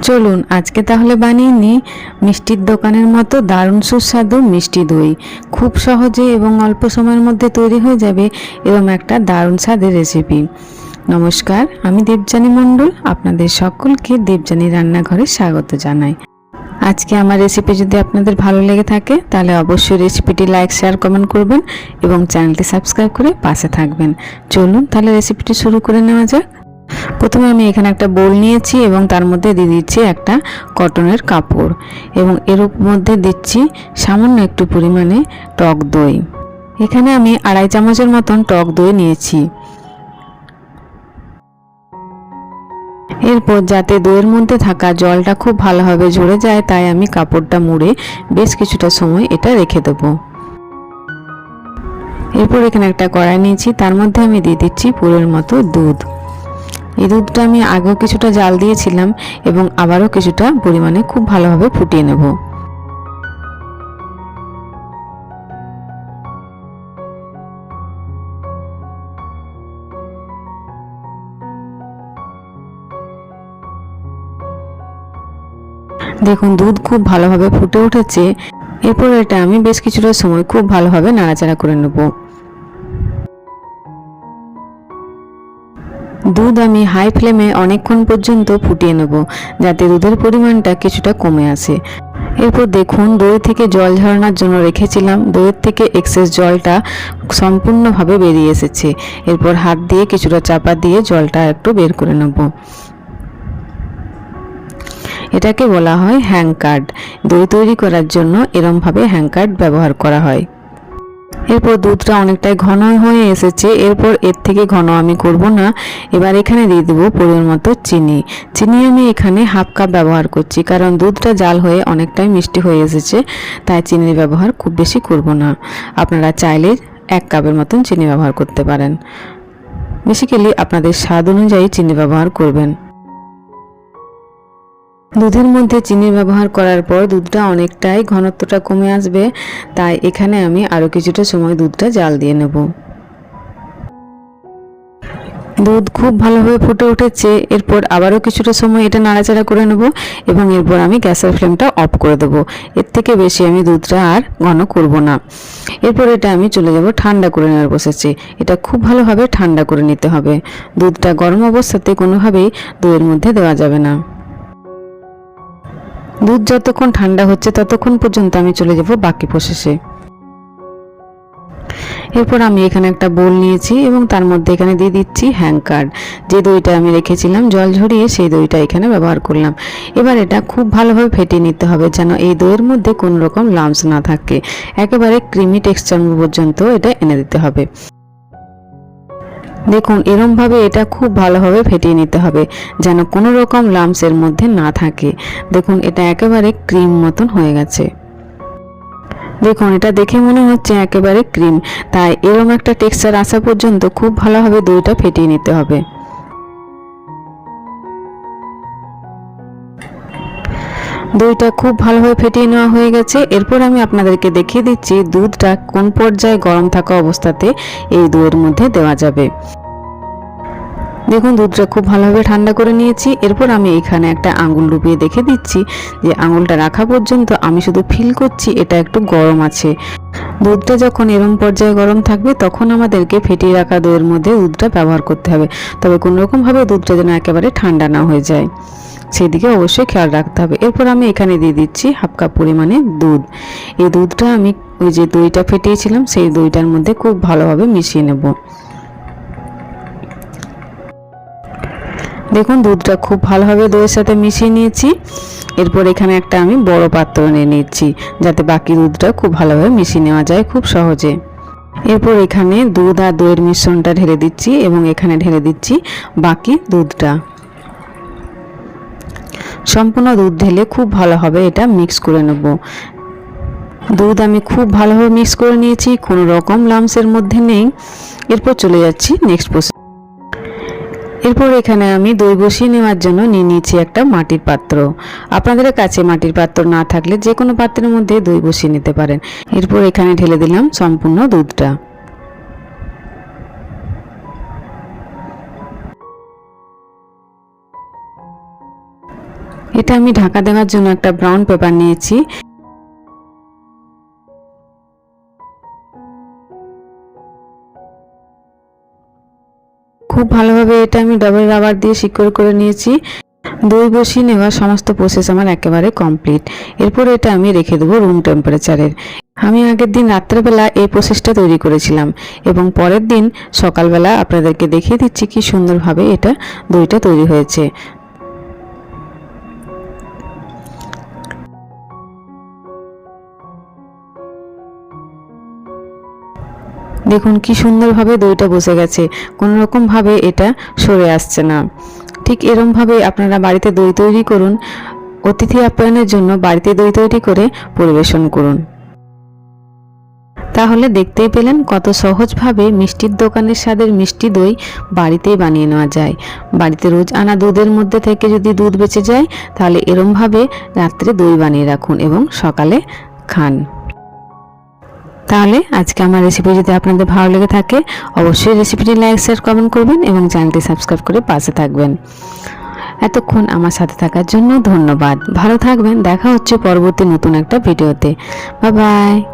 চলুন আজকে তাহলে বানিয়ে নিই মিষ্টির দোকানের মতো দারুণ সুস্বাদু মিষ্টি দই। খুব সহজে এবং অল্প সময়ের মধ্যে তৈরি হয়ে যাবে এরকম একটা দারুণ স্বাদের রেসিপি। নমস্কার, আমি দেবযানী মণ্ডল, আপনাদের সকলকে দেবযানী রান্নাঘরে স্বাগত জানাই। আজকে আমার রেসিপি যদি আপনাদের ভালো লেগে থাকে তাহলে অবশ্যই রেসিপিটি লাইক, শেয়ার, কমেন্ট করবেন এবং চ্যানেলটি সাবস্ক্রাইব করে পাশে থাকবেন। চলুন তাহলে রেসিপিটি শুরু করে নেওয়া যাক। প্রথমে আমি এখানে একটা বোল নিয়েছি এবং তার মধ্যে দিয়ে দিচ্ছি একটা কটনের কাপড় এবং এর মধ্যে দিচ্ছি সামান্য একটু পরিমাণে টক দই। এখানে আমি 2.5 চামচের মতন টক দই নিয়েছি। এরপর যাতে দইয়ের মধ্যে থাকা জলটা খুব ভালোভাবে ঝরে যায় তাই আমি কাপড়টা মুড়ে বেশ কিছুটা সময় এটা রেখে দেবো। এরপর এখানে একটা কড়াই নিয়েছি, তার মধ্যে আমি দিয়ে দিচ্ছি পুরের মতো দুধ। এই দুধটা আমি আগেও কিছুটা জাল দিয়েছিলাম এবং আবারও কিছুটা পরিমাণে খুব ভালোভাবে ফুটিয়ে নেব। দেখুন দুধ খুব ভালোভাবে ফুটে উঠেছে। এরপর এটা আমি বেশ কিছুটা সময় খুব ভালোভাবে নাড়াচাড়া করে নেব। দুধ আমি হাই ফ্লেমে অনেকক্ষণ পর্যন্ত ফুটিয়ে নেব যাতে দুধের পরিমাণটা কিছুটা কমে আসে। এরপর দেখুন দই থেকে জল ঝরানোর জন্য রেখেছিলাম, দইয়ের থেকে এক্সেস জলটা সম্পূর্ণভাবে বেরিয়ে এসেছে। এরপর হাত দিয়ে কিছুটা চাপা দিয়ে জলটা একটু বের করে নেব। এটাকে বলা হয় হ্যাং কার্ড। দই তৈরি করার জন্য এরমভাবে হ্যাং কার্ড ব্যবহার করা হয়। এরপর দুধটা অনেকটাই ঘন হয়ে এসেছে। এরপর এর থেকে ঘন আমি করব না। এবার এখানে দিয়ে দেবো পরিমাণ মতো চিনি। চিনি আমি এখানে হাফ কাপ ব্যবহার করছি, কারণ দুধটা জাল হয়ে অনেকটাই মিষ্টি হয়ে এসেছে, তাই চিনির ব্যবহার খুব বেশি করব না। আপনারা চাইলে 1 কাপের মতন চিনি ব্যবহার করতে পারেন। বেসিক্যালি আপনাদের স্বাদ অনুযায়ী চিনি ব্যবহার করবেন। দুধের মধ্যে চিনি ব্যবহার করার পর দুধটা অনেকটাই ঘনত্বটা কমে আসবে, তাই এখানে আমি আরও কিছুটা সময় দুধটা জাল দিয়ে নেব। দুধ খুব ভালোভাবে ফুটে উঠেছে। এরপর আবারও কিছুটা সময় এটা নাড়াচাড়া করে নেব এবং এরপর আমি গ্যাসের ফ্লেমটা অফ করে দেবো। এর থেকে বেশি আমি দুধটা আর ঘন করব না। এরপর এটা আমি চলে যাব ঠান্ডা করে নেওয়ার বসেছি। এটা খুব ভালোভাবে ঠান্ডা করে নিতে হবে। দুধটা গরম অবস্থাতে কোনোভাবেই দইয়ের মধ্যে দেওয়া যাবে না। দুধ যতক্ষণ ঠান্ডা হচ্ছে ততক্ষণ পর্যন্ত আমি চলে যাব বাকি প্রসেসে। এরপর আমি এখানে একটা বোল নিয়েছি এবং তার মধ্যে এখানে দিয়ে দিচ্ছি হ্যাং কার্ড। যে দইটা আমি রেখেছিলাম জল ঝরিয়ে সেই দইটা এখানে ব্যবহার করলাম। এবার এটা খুব ভালোভাবে ফেটিয়ে নিতে হবে যেন এই দইয়ের মধ্যে কোনো রকম লাম্পস না থাকে। একেবারে ক্রিমি টেক্সচার পর্যন্ত এটা এনে দিতে হবে। দেখুন এরমভাবে এটা খুব ভালোভাবে ফেটিয়ে নিতে হবে যেন কোনো রকম লাম্পসের মধ্যে না থাকে। দেখুন এটা একেবারে ক্রিম মতন হয়ে গেছে। দেখুন এটা দেখে মনে হচ্ছে একেবারে ক্রিম, তাই এরকম একটা টেক্সচার আসা পর্যন্ত খুব ভালোভাবে দইটা ফেটিয়ে নিতে হবে। দইটা খুব ভালোভাবে ফেটিয়ে নেওয়া হয়ে গেছে। এরপর আমি আপনাদেরকে দেখিয়ে দিচ্ছি দুধটা কোন পর্যায়ে গরম থাকা অবস্থাতে এই দইয়ের মধ্যে দেওয়া যাবে। দেখুন দুধটা খুব ভালোভাবে ঠান্ডা করে নিয়েছি। এরপর আমি এখানে একটা আঙুল ডুবিয়ে দেখে দিচ্ছি যে আঙুলটা রাখা পর্যন্ত আমি শুধু ফিল করছি এটা একটু গরম আছে। দুধটা যখন এরম পর্যায়ে গরম থাকবে তখন আমাদেরকে ফেটিয়ে রাখা দইয়ের মধ্যে দুধটা ব্যবহার করতে হবে। তবে কোনোরকমভাবে দুধটা যেন একেবারে ঠান্ডা না হয়ে যায় সেদিকে অবশ্যই খেয়াল রাখতে হবে। এরপর আমি এখানে দিয়ে দিচ্ছি হাফ কাপ পরিমাণে দুধ। এই দুধটা আমি ওই যে দইটা ফেটিয়েছিলাম সেই দইটার মধ্যে খুব ভালোভাবে মিশিয়ে নেব। দেখুন দুধটা খুব ভালোভাবে দইয়ের সাথে মিশিয়ে নিয়েছি। এরপর এখানে একটা আমি বড় পাত্র নিয়ে নিচ্ছি যাতে বাকি দুধটা খুব ভালোভাবে মিশিয়ে নেওয়া যায় খুব সহজে। এরপর এখানে দুধ আর দইয়ের মিশ্রণটা ঢেলে দিচ্ছি এবং এখানে ঢেলে দিচ্ছি বাকি দুধটা। সম্পূর্ণ দুধ ঢেলে খুব ভালোভাবে এটা মিক্স করে নেব। দুধ আমি খুব ভালোভাবে মিক্স করে নিয়েছি, কোনো রকম লাম্পসের মধ্যে নেই। এরপর চলে যাচ্ছি নেক্সট প্রসেস। এরপর এখানে আমি দই বসিয়ে নেওয়ার জন্য নিয়ে নিয়েছি একটা মাটির পাত্র। আপনাদের কাছে মাটির পাত্র না থাকলে যে কোনো পাত্রের মধ্যে দই বসিয়ে নিতে পারেন। এরপর এখানে ঢেলে দিলাম সম্পূর্ণ দুধটা। এটা আমি ঢাকা দেওয়ার জন্য একটা ব্রাউন পেপার নিয়েছি। খুব ভালোভাবে এটা আমি ডবল রাবার দিয়ে সিকিউর করে নিয়েছি। দই বসিয়ে নেওয়ার সমস্ত প্রসেস আমার একেবারে কমপ্লিট। এরপর এটা আমি রেখে দেবো রুম টেম্পারেচারের। আমি আগের দিন রাত্রেবেলা এই প্রসেসটা তৈরি করেছিলাম এবং পরের দিন সকালবেলা আপনাদেরকে দেখিয়ে দিচ্ছি কি সুন্দরভাবে এটা দইটা তৈরি হয়েছে। দেখুন কি সুন্দরভাবে দইটা বসে গেছে, কোনো রকমভাবে এটা সরে আসছে না। ঠিক এরমভাবে আপনারা বাড়িতে দই তৈরি করুন, অতিথি আপ্যায়নের জন্য বাড়িতে দই তৈরি করে পরিবেশন করুন। তাহলে দেখতেই পেলেন কত সহজভাবে মিষ্টির দোকানের স্বাদের মিষ্টি দই বাড়িতেই বানিয়ে নেওয়া যায়। বাড়িতে রোজ আনা দুধের মধ্যে থেকে যদি দুধ বেঁচে যায় তাহলে এরমভাবে রাত্রে দই বানিয়ে রাখুন এবং সকালে খান। তাহলে আজকে আমার রেসিপি যদি আপনাদের ভালো লেগে থাকে অবশ্যই রেসিপিটি লাইক শেয়ার কমেন্ট করবেন এবং চ্যানেলটি সাবস্ক্রাইব করে পাশে থাকবেন। এতক্ষণ আমার সাথে থাকার জন্য ধন্যবাদ। ভালো থাকবেন। দেখা হচ্ছে পরবর্তী নতুন একটা ভিডিওতে। Bye bye.